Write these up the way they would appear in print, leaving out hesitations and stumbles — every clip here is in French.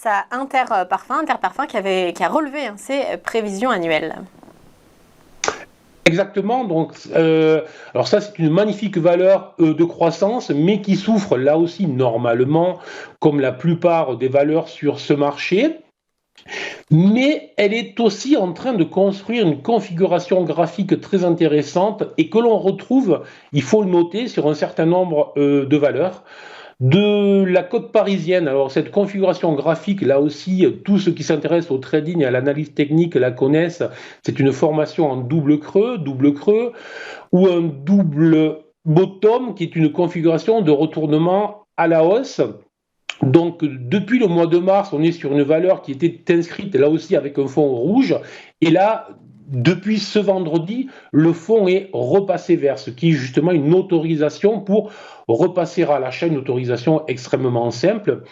face à Interparfums qui a relevé ses prévisions annuelles. Exactement, donc alors ça c'est une magnifique valeur de croissance, mais qui souffre là aussi normalement, comme la plupart des valeurs sur ce marché. Mais elle est aussi en train de construire une configuration graphique très intéressante et que l'on retrouve, il faut le noter, sur un certain nombre de valeurs. De la côte parisienne, alors cette configuration graphique, là aussi, tous ceux qui s'intéressent au trading et à l'analyse technique la connaissent. C'est une formation en double creux, ou un double bottom, qui est une configuration de retournement à la hausse. Donc, depuis le mois de mars, on est sur une valeur qui était inscrite là aussi avec un fond rouge. Et là, depuis ce vendredi, le fond est repassé vert, ce qui est justement une autorisation pour repasser à l'achat, une autorisation extrêmement simple.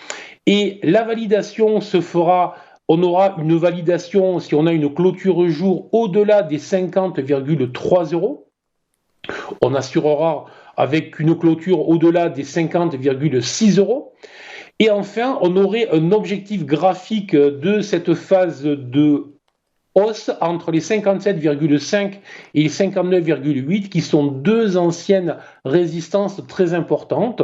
Et la validation se fera, on aura une validation si on a une clôture jour au-delà des 50,3 euros. On assurera avec une clôture au-delà des 50,6 euros. Et enfin, on aurait un objectif graphique de cette phase de hausse entre les 57,5 et les 59,8, qui sont deux anciennes résistances très importantes.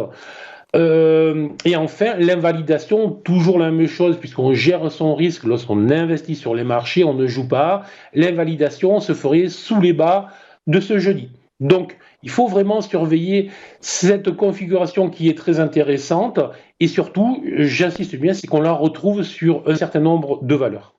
Et enfin, l'invalidation, toujours la même chose, puisqu'on gère son risque lorsqu'on investit sur les marchés, on ne joue pas. L'invalidation se ferait sous les bas de ce jeudi. Donc, il faut vraiment surveiller cette configuration qui est très intéressante et surtout, j'insiste bien, c'est qu'on la retrouve sur un certain nombre de valeurs.